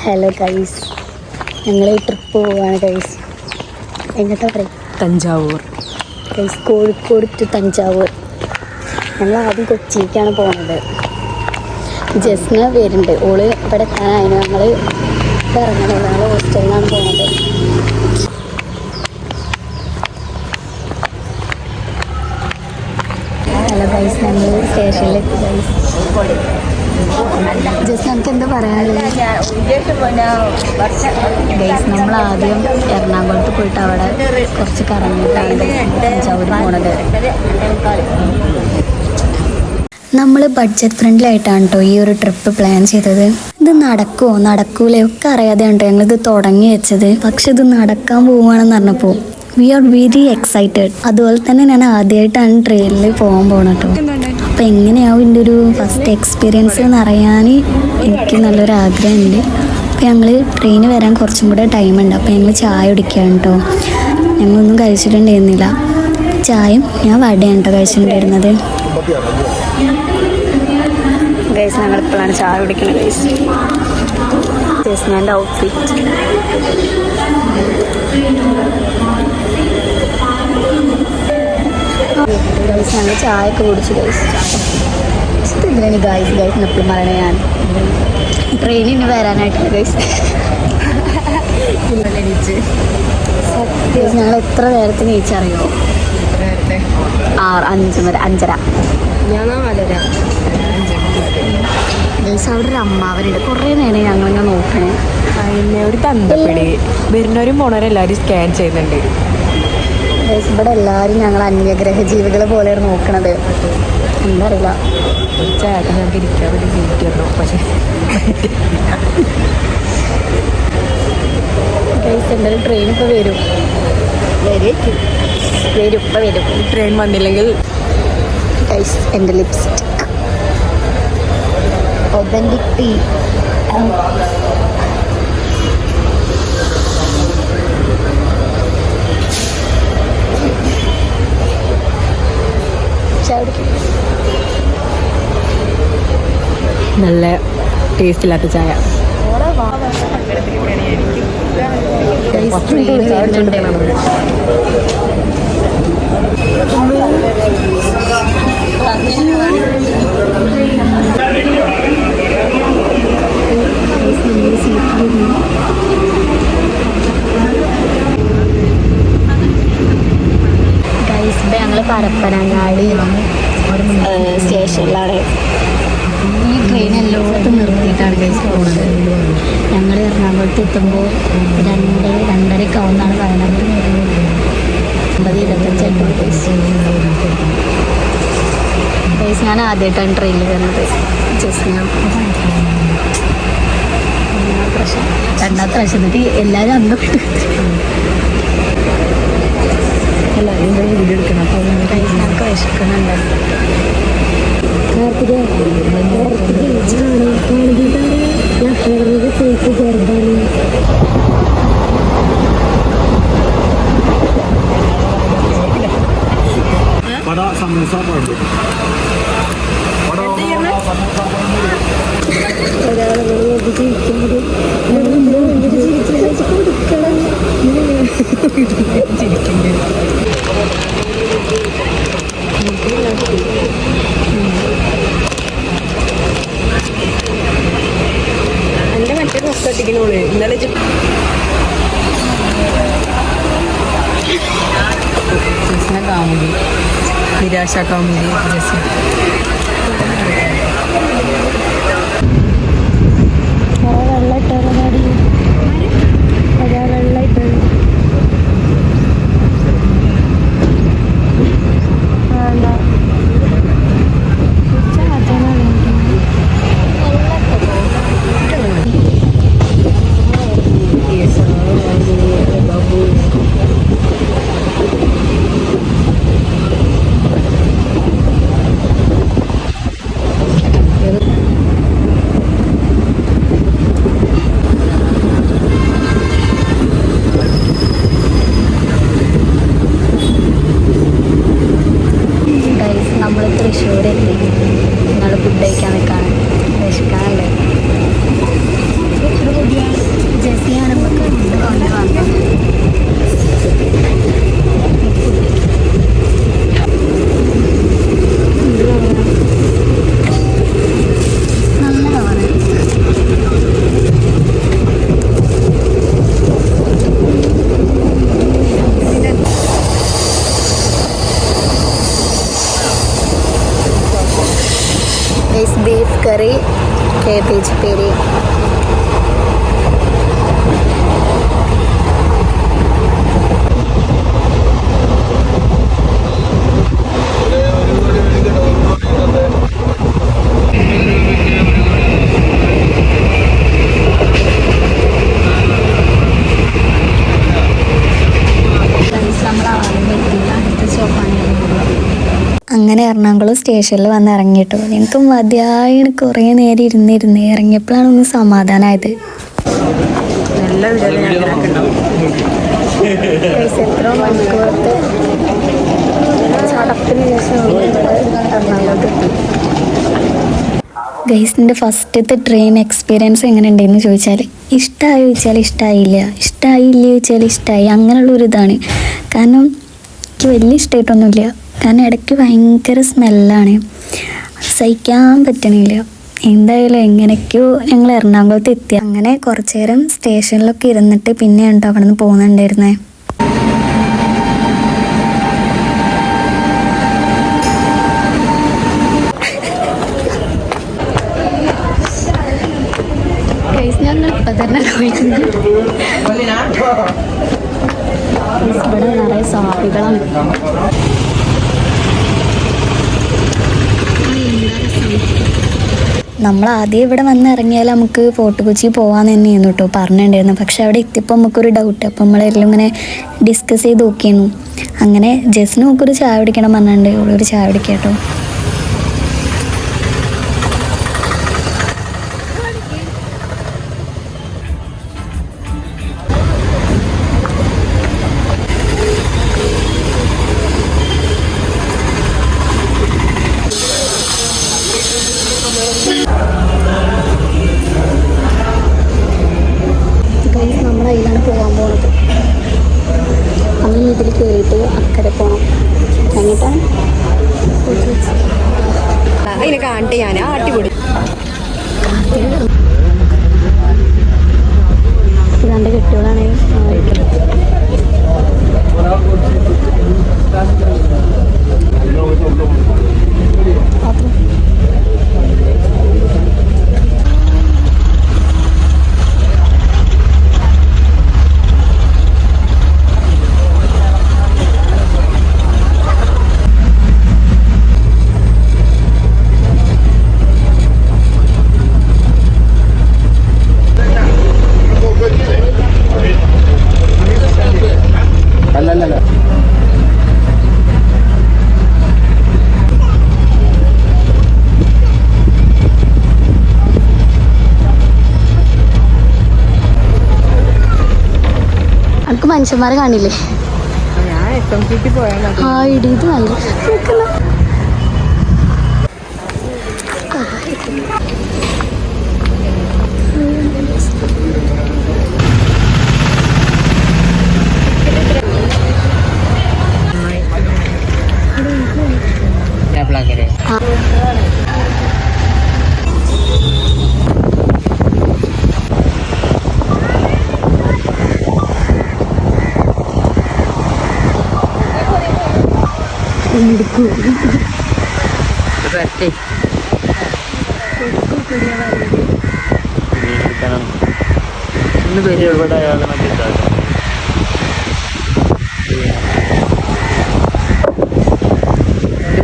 Hello guys, ഞങ്ങൾ trip പോവാണ് guys. എങ്ങോട്ടാ പറയും? Thanjavur guys, Kozhikode to Thanjavur. ഞങ്ങൾ ആദ്യം കൊച്ചിയിലേക്കാണ് പോകുന്നത്. ജസ്ന വരുന്നുണ്ട്, ഓള് ഇവിടെ എത്താനായിരുന്നു. ഞങ്ങൾ ഇറങ്ങണത്, ഞങ്ങൾ ഹോസ്റ്റലിലാണ് പോകുന്നത്. ഹലോ ഗൈസ്, ഞങ്ങൾ സ്റ്റേഷനിലെത്തി ഗൈസ്. ജസ്റ്റ് നമുക്ക് എന്താ പറയാനുള്ളത് ഗൈസ്? നമ്മൾ ആദ്യം എറണാകുളത്ത് പോയിട്ട് അവിടെ കുറച്ച് കറങ്ങിയിട്ടാണ് തഞ്ചാവൂർ പോണത്. നമ്മൾ ബഡ്ജറ്റ് ഫ്രണ്ട്ലി ആയിട്ടാണ് കേട്ടോ ഈ ഒരു ട്രിപ്പ് പ്ലാൻ ചെയ്തത്. ഇത് നടക്കൂലേ ഒക്കെ അറിയാതെയാണ് കേട്ടോ ഞങ്ങളിത് തുടങ്ങി വെച്ചത്. പക്ഷെ ഇത് നടക്കാൻ പോവുകയാണെന്ന് പറഞ്ഞപ്പോൾ വി ആർ വെരി എക്സൈറ്റഡ്. അതുപോലെ തന്നെ ഞാൻ ആദ്യമായിട്ടാണ് ട്രെയിനിൽ പോകാൻ പോകണം കേട്ടോ. അപ്പോൾ എങ്ങനെയാവും ഇതിൻ്റെ ഒരു ഫസ്റ്റ് എക്സ്പീരിയൻസ് എന്ന് അറിയാൻ എനിക്ക് നല്ലൊരു ആഗ്രഹമുണ്ട്. അപ്പോൾ ഞങ്ങൾ ട്രെയിന് വരാൻ കുറച്ചും കൂടെ ടൈമുണ്ട്. അപ്പോൾ ഞങ്ങൾ ചായ കുടിക്കുകയാണ് കേട്ടോ. ഞങ്ങളൊന്നും കഴിച്ചിട്ടുണ്ടായിരുന്നില്ല. ചായയും ഞാൻ വടയാണ് കേട്ടോ കഴിച്ചിട്ടുണ്ടായിരുന്നത്. ഗൈസ്, ഞങ്ങളിപ്പോഴാണ് ചായ കുടിക്കുന്നത് ഗൈസ്. ജസ്നാൻ്റെ ഔട്ട്ഫിറ്റ്. ഗൈസ്, ഞങ്ങൾ ചായ ഒക്കെ കുടിച്ചു ഗൈസ്. ഇതിലാണ് ഗൈസ് എപ്പോഴും പറയണേ ഞാൻ. ട്രെയിനിൽ ഇനി വരാനായിട്ടില്ല ഗൈസ്. ഞങ്ങൾ എത്ര നേരത്തിന് നീച്ചറിയോ? 5:30. ഗൈസ്, അവിടെ ഒരു അമ്മാവനുണ്ട്. കുറേ നേരം ഞങ്ങളിങ്ങനെ നോക്കണേ. അതിനെ ഒരു തന്തപ്പിടി വരുന്നവരും പോണവരെല്ലാവരും സ്കാൻ ചെയ്യുന്നുണ്ട്. ഇവിടെ എല്ലാവരും ഞങ്ങൾ അന്യഗ്രഹ ജീവികളെ പോലെയാണ് നോക്കണത്. എന്താ അറിയില്ല. ചേട്ടൻ ഞങ്ങൾക്ക് ഇരിക്കാൻ വേണ്ടി സീറ്റ് തന്നു. പക്ഷേ ഗൈസ്, എന്തായാലും ട്രെയിൻ ഇപ്പോൾ വരും. ഇപ്പം വരും. ട്രെയിൻ വന്നില്ലെങ്കിൽ ഗൈസ്, എൻ്റെ ലിപ്സ്റ്റിക് ഒതന്റിക് ടീ. നല്ല ടേസ്റ്റ് ഇല്ലാത്ത ചായ. ഗൈസ്, ഇപ്പം ഞങ്ങൾ പരപ്പനങ്ങാടി സ്റ്റേഷനിലാണ്. ഈ ട്രെയിൻ എല്ലായിടത്തും നിർത്തിയിട്ടാണ് ഗൈസ് പോകുന്നത്. ഞങ്ങൾ എറണാകുളത്ത് എത്തുമ്പോൾ 2:30 ആവുമെന്നാണ് പറയുന്നത്. 9:25 ഗൈസ്. ഞാൻ ആദ്യമായിട്ടാണ് ട്രെയിനിൽ വരുന്നത്. ജസ്റ്റ് രണ്ടാമത്തെ പ്രാവശ്യം എന്നിട്ട് എല്ലാവരും അന്ന് വീഡിയോ എടുക്കണം. അപ്പോൾ ഗൈസ്, ഞങ്ങൾക്ക് വിശക്കുന്നുണ്ട്. സമൂസ പാടും എൻ്റെ മറ്റേ പുസ്തകത്തിക്കണോള് ഇന്നലെ ജസ്ന കാമുകി, നിരാശ കാമുകി ജസ്ന. കേബേജ് പേര്. അങ്ങനെ എറണാകുളം സ്റ്റേഷനിൽ വന്ന് ഇറങ്ങിയിട്ടു. ഞങ്ങൾക്ക് മതിയായി കുറേ നേരം ഇരുന്നിരുന്ന് ഇറങ്ങിയപ്പോഴാണ് ഒന്ന് സമാധാനമായത്. എത്ര മണിക്കൂറത്തെ ചടപ്പിന് ശേഷം എറണാകുളത്ത് എത്തി. ഗൈസിൻ്റെ ഫസ്റ്റത്തെ ട്രെയിൻ എക്സ്പീരിയൻസ് എങ്ങനെ ഉണ്ടെന്ന് ചോദിച്ചാൽ ഇഷ്ടമായി ചോദിച്ചാൽ ഇഷ്ടമായില്ല, ഇഷ്ടമായില്ല ചോദിച്ചാൽ ഇഷ്ടമായി, അങ്ങനെയുള്ളൊരിതാണ്. കാരണം എനിക്ക് വലിയ ഇഷ്ടമായിട്ടൊന്നുമില്ല. കാരണം ഇടയ്ക്ക് ഭയങ്കര സ്മെല്ലാണ്, സഹിക്കാൻ പറ്റണില്ല. എന്തായാലും എങ്ങനെയൊക്കെയോ ഞങ്ങൾ എറണാകുളത്ത് എത്തി. അങ്ങനെ കുറച്ച് നേരം സ്റ്റേഷനിലൊക്കെ ഇരുന്നിട്ട് പിന്നെയാണ് അവിടെ നിന്ന് പോകുന്നുണ്ടായിരുന്നേ. ഞങ്ങൾ ഇപ്പം തന്നെ ഇവിടെ നിറയെ സാപ്പികളാണ്. നമ്മൾ ആദ്യം ഇവിടെ വന്ന് ഇറങ്ങിയാൽ നമുക്ക് ഫോർട്ട് കൊച്ചി പോകാമെന്ന് തന്നെയായിരുന്നു കേട്ടോ പറഞ്ഞിട്ടുണ്ടായിരുന്നു. പക്ഷെ അവിടെ എത്തിയപ്പോൾ നമുക്കൊരു ഡൗട്ട്. അപ്പോൾ നമ്മളെല്ലാം ഇങ്ങനെ ഡിസ്കസ് ചെയ്ത് നോക്കിയിരുന്നു. അങ്ങനെ ജസ്റ്റിന് നമുക്കൊരു ചായ പിടിക്കണം പറഞ്ഞിട്ടുണ്ട്. ഒരു ചായ പിടിക്കാം കേട്ടോ. നമ്മളതിലാണ് പോകാൻ പോകുന്നത്. നമ്മൾ ഇതിൽ കയറിയിട്ട് അക്കരെ പോകണം. എന്നിട്ടാണ് അതിനെ കാണിട്ട് ഞാൻ ആട്ടിപ്പൊടി ഇതാണ്ട് കെട്ടുകളാണ്. നമുക്ക് മനുഷ്യന്മാരെ കാണില്ലേ? ഞാൻ SMCക്ക് പോയാൽ ആ ഇടി ഇത് നല്ല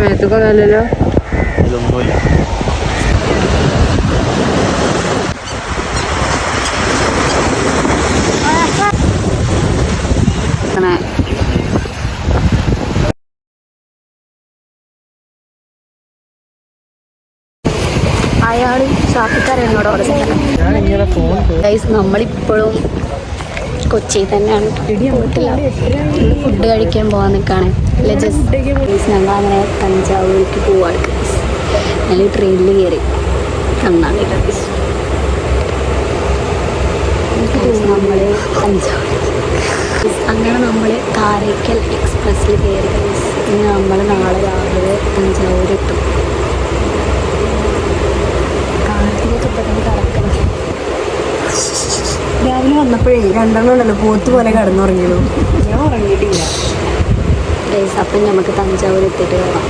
മേത്തുക്കൊന്നല്ലോ. അയാൾ ഷാഫിക്കാരൻ എന്നോട് നമ്മളിപ്പോഴും കൊച്ചിയിൽ തന്നെയാണ്. ഫുഡ് കഴിക്കാൻ പോകാൻ നിൽക്കുകയാണ്. അല്ലെ ജസ്റ്റ് ഞങ്ങൾ അങ്ങനെ തഞ്ചാവൂർക്ക് പോവാണ്. ഞങ്ങൾ ട്രെയിനിൽ കയറി കണ്ണാടി നമ്മൾ തഞ്ചാവൂർ. അങ്ങനെ നമ്മൾ കാരയ്ക്കൽ എക്സ്പ്രസ്സിൽ കയറി. ഇനി നമ്മൾ നാളെ രാവിലെ തഞ്ചാവൂർ എത്തും. രാവിലെ വന്നപ്പോഴേ രണ്ടെണ്ണം ഉണ്ടല്ലോ പോത്ത് പോലെ കിടന്നുറങ്ങിയല്ലോ. ഞാൻ ഉറങ്ങിയിട്ടില്ല. അപ്പം നമുക്ക് തഞ്ചാവൂർ എത്തിയിട്ട് കാണാം.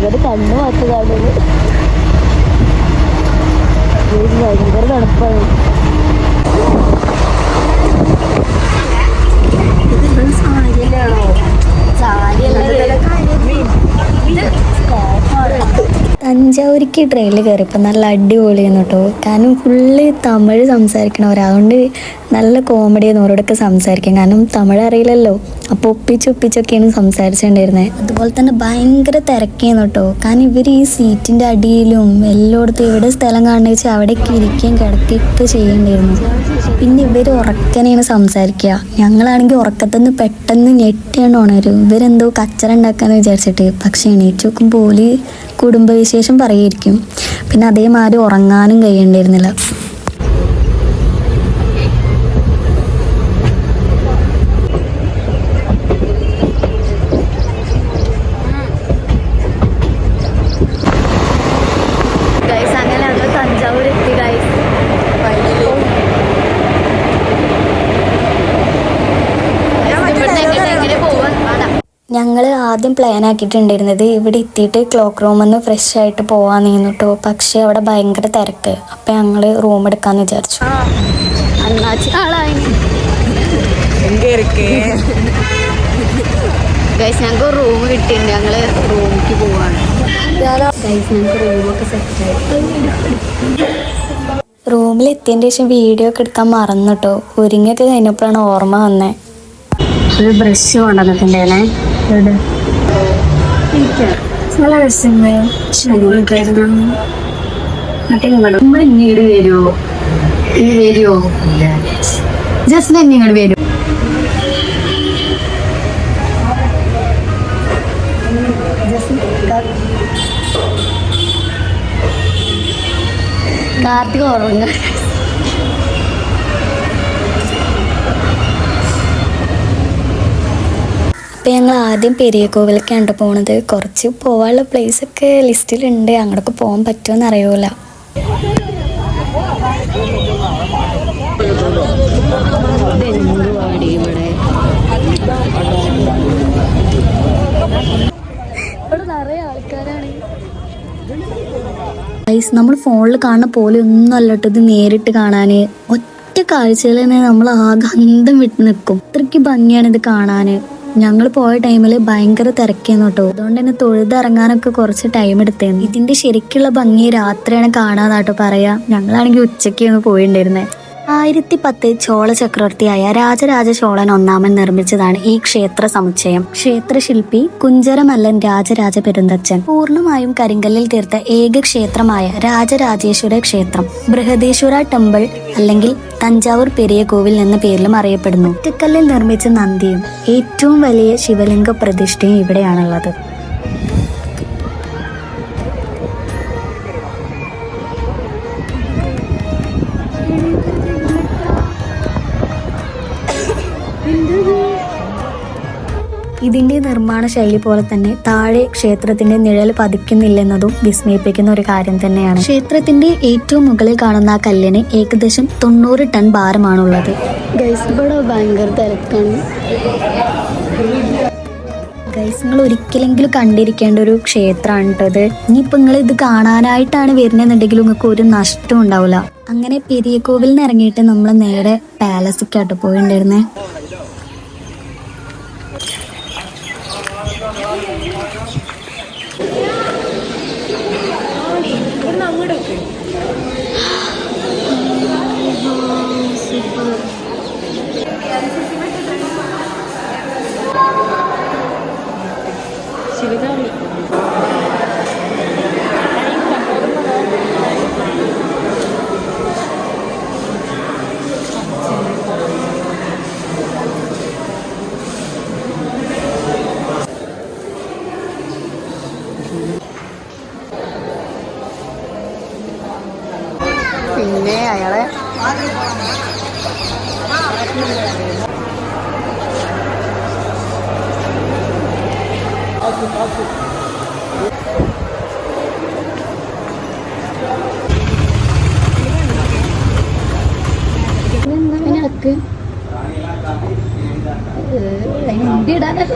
ഇവര് കണ്ണു മാറ്റി കാണുന്നത്. ഭയങ്കര തണുപ്പാണ്. തഞ്ചാവൂരിക്ക് ട്രെയിനിൽ കയറിയപ്പോൾ നല്ല അടിപൊളിയായിരുന്നു കേട്ടോ. കാരണം ഫുള്ള് തമിഴ് സംസാരിക്കണവരാ, അതുകൊണ്ട് നല്ല കോമഡിയായിരുന്നു അവരോടൊക്കെ സംസാരിക്കാൻ. കാരണം തമിഴ് അറിയില്ലല്ലോ, അപ്പോൾ ഒപ്പിച്ചൊക്കെയാണ് സംസാരിച്ചിട്ടുണ്ടായിരുന്നത്. അതുപോലെ തന്നെ ഭയങ്കര തിരക്കായിരുന്നു കേട്ടോ. കാരണം ഇവർ ഈ സീറ്റിൻ്റെ അടിയിലും എല്ലായിടത്തും എവിടെ സ്ഥലം കാണുന്ന വെച്ചാൽ അവിടേക്ക് ഇരിക്കുകയും കിടക്കുകയൊക്കെ ചെയ്യേണ്ടിയിരുന്നു. പിന്നെ ഇവർ ഉറക്കനെയാണ് സംസാരിക്കുക. ഞങ്ങളാണെങ്കിൽ ഉറക്കത്തുനിന്ന് പെട്ടെന്ന് ഞെട്ടിയാണ് ഉണരും. ഇവരെന്തോ കച്ചറ ഉണ്ടാക്കാന്ന് വിചാരിച്ചിട്ട്. പക്ഷെ എണീറ്റ് നോക്കുമ്പോൾ ഓല് കുടുംബവിശേഷം പറയായിരിക്കും. പിന്നെ അതേമാതിരി ഉറങ്ങാനും കഴിയണ്ടായിരുന്നില്ല. ഞങ്ങൾ ആദ്യം പ്ലാൻ ആക്കിയിട്ടുണ്ടായിരുന്നത് ഇവിടെ എത്തിയിട്ട് ക്ലോക്ക് റൂമിൽ ഫ്രഷ് ആയിട്ട് പോവാന്നിരുന്നു കേട്ടോ. പക്ഷേ അവിടെ ഭയങ്കര തിരക്ക്. അപ്പം ഞങ്ങൾ റൂം എടുക്കാമെന്ന് വിചാരിച്ചു. ഞങ്ങൾക്ക് റൂം കിട്ടിയിട്ടുണ്ട്. ഞങ്ങൾ റൂമിലേക്ക് പോവാണ്. റൂമിലെത്തിയതിൻ്റെ ശേഷം വീഡിയോ ഒക്കെ എടുക്കാൻ മറന്നു കേട്ടോ. ഒരുങ്ങിയൊക്കെ കഴിഞ്ഞപ്പോഴാണ് ഓർമ്മ വന്നത്. ഒരു ബ്രഷ് കൊണ്ടുവന്നിട്ടുണ്ടേനെ. നല്ല രസമുണ്ട്. നമ്മൾ ഇങ്ങോട്ട് വരുമോ? വരുമോ? ജസ്റ്റ് തന്നെ ഇങ്ങോട്ട് വരും. കാർത്തിക ഉറങ്ങ. അപ്പോൾ ഞങ്ങൾ ആദ്യം പെരിയ കോവിലേക്കാണ് പോണത്. കുറച്ച് പോകാനുള്ള പ്ലേസൊക്കെ ലിസ്റ്റിലുണ്ട്. അങ്ങോട്ടൊക്കെ പോകാൻ പറ്റുമെന്ന് അറിയൂല. ഇവിടെ നിറയെ ആൾക്കാരാണ്. നമ്മൾ ഫോണിൽ കാണുന്ന പോലെ ഒന്നും അല്ലട്ടോ ഇത് നേരിട്ട് കാണാൻ. ഒറ്റ കാഴ്ചയിൽ തന്നെ നമ്മൾ ആകെ അന്തം വിട്ട് നിൽക്കും. അത്രയ്ക്ക് ഭംഗിയാണ് ഇത് കാണാൻ. ഞങ്ങൾ പോയ ടൈമിൽ ഭയങ്കര തിരക്കായിരുന്നു കേട്ടോ. അതുകൊണ്ട് തന്നെ തൊഴുതിറങ്ങാനൊക്കെ കുറച്ച് ടൈം എടുത്തേന്നു. ഇതിന്റെ ശരിക്കുള്ള ഭംഗി രാത്രിയാണ് കാണാന്നാട്ടോ പറയാ. ഞങ്ങളാണെങ്കിൽ ഉച്ചയ്ക്കാണ് പോയിട്ടുണ്ടായിരുന്നത്. 1010 ചോള ചക്രവർത്തിയായ രാജരാജ ചോളൻ ഒന്നാമൻ നിർമ്മിച്ചതാണ് ഈ ക്ഷേത്ര സമുച്ചയം. ക്ഷേത്രശില്പി കുഞ്ചരമല്ലൻ രാജരാജ പെരുന്തച്ചൻ. പൂർണ്ണമായും കരിങ്കല്ലിൽ തീർത്ത ഏക ക്ഷേത്രമായ രാജരാജേശ്വര ക്ഷേത്രം ബൃഹദേശ്വര ടെമ്പിൾ അല്ലെങ്കിൽ തഞ്ചാവൂർ പെരിയ കോവിൽ എന്ന പേരിലും അറിയപ്പെടുന്നു. ഒറ്റക്കല്ലിൽ നിർമ്മിച്ച നന്ദിയും ഏറ്റവും വലിയ ശിവലിംഗ പ്രതിഷ്ഠയും ഇവിടെയാണുള്ളത്. ഇതിന്റെ നിർമ്മാണ ശൈലി പോലെ തന്നെ താഴെ ക്ഷേത്രത്തിന്റെ നിഴൽ പതിക്കുന്നില്ലെന്നതും വിസ്മയിപ്പിക്കുന്ന ഒരു കാര്യം തന്നെയാണ്. ക്ഷേത്രത്തിന്റെ ഏറ്റവും മുകളിൽ കാണുന്ന ആ കല്ലിന് ഏകദേശം 90 ടൺ ഭാരമാണുള്ളത്. ഭയങ്കര തിരക്കാണ്. ഗൈസ്, നിങ്ങൾ ഒരിക്കലെങ്കിലും കണ്ടിരിക്കേണ്ട ഒരു ക്ഷേത്രമാണ് കേട്ടത്. ഇനിയിപ്പോൾ നിങ്ങൾ ഇത് കാണാനായിട്ടാണ് വരുന്നതെന്നുണ്ടെങ്കിലും നിങ്ങൾക്ക് ഒരു നഷ്ടം ഉണ്ടാവില്ല. അങ്ങനെ പെരിയ കോവിലിൽ നിന്ന് ഇറങ്ങിയിട്ട് നമ്മൾ നേരെ പാലസിക്കാട്ടോ പോയിട്ടുണ്ടായിരുന്നേ. പിന്നെ അയാളെ ഇടക്ക് ഇടാനല്ല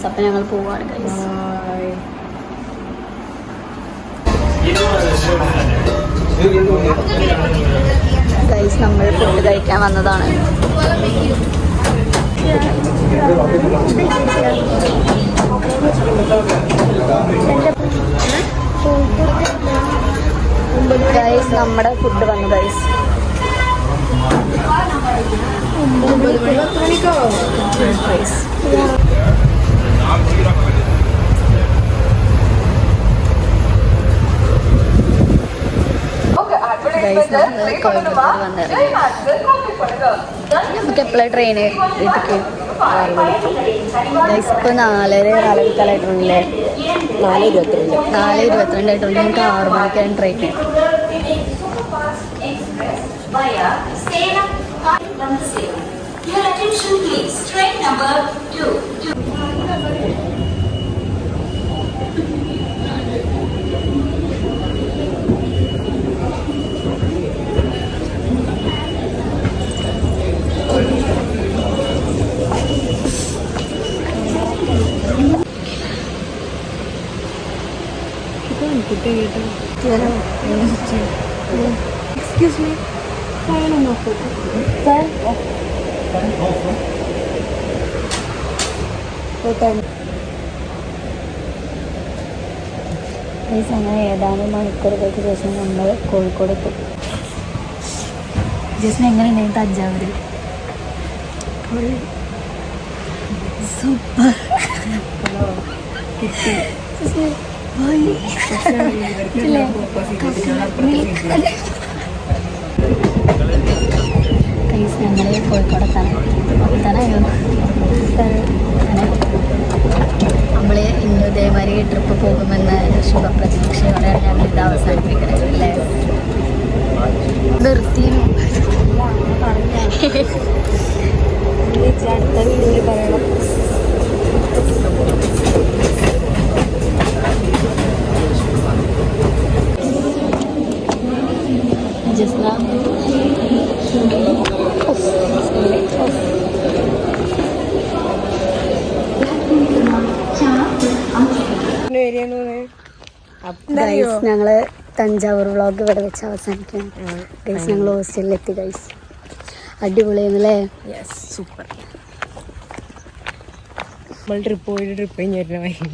ഗൈസ്. അപ്പം ഞങ്ങൾ പോവാണ് ഗൈസ്. ഗൈസ് നമ്മൾ ഫുഡ് കഴിക്കാൻ വന്നതാണ്. ഗൈസ് നമ്മുടെ ഫുഡ് വന്നു ഗൈസ്. നമുക്ക് എപ്പോഴാണ് ട്രെയിന് വീട്ടിലേക്ക്? ഗൈസ് ഇപ്പോൾ 4:45 4:22 ഞങ്ങൾക്ക് 6 മണിക്കാണ് ട്രെയിന്. എക്സ്ക്യൂസ് മീ, ഫോൺ നോക്കൂ. അങ്ങനെ ഏതാനും മണിക്കൂറുകൾക്ക് ശേഷം നമ്മൾ കോഴിക്കോട് എത്തും. ജസ്റ്റിന് എങ്ങനെയുണ്ടായിരുന്നു തഞ്ചാവൂർ? സൂപ്പർ. ഞങ്ങൾ കോഴിക്കോട് എത്താനായോ? നമ്മൾ ഇന്ന് ഇതേമാതിരി ട്രിപ്പ് പോകുമെന്ന ശുഭപ്രതീക്ഷയോടെയാണ് ഞങ്ങൾ ഇത് അവസാനിപ്പിക്കുന്നത് അല്ലേ? നിർത്തിയോ? അടുത്ത വീഡിയോയിൽ പറയണം. ജസ്ന ഞങ്ങള് തഞ്ചാവൂർ വ്ളോഗ് ഇവിടെ വെച്ച് അവസാനിക്കണം ഗൈസ്. ഞങ്ങൾ ഹോസ്റ്റലിലെത്തി ഗൈസ്. അടിപൊളിയാണല്ലേ? Yes, super. നമ്മൾ ട്രിപ്പ് കഴിഞ്ഞ് വരുന്ന വൈകി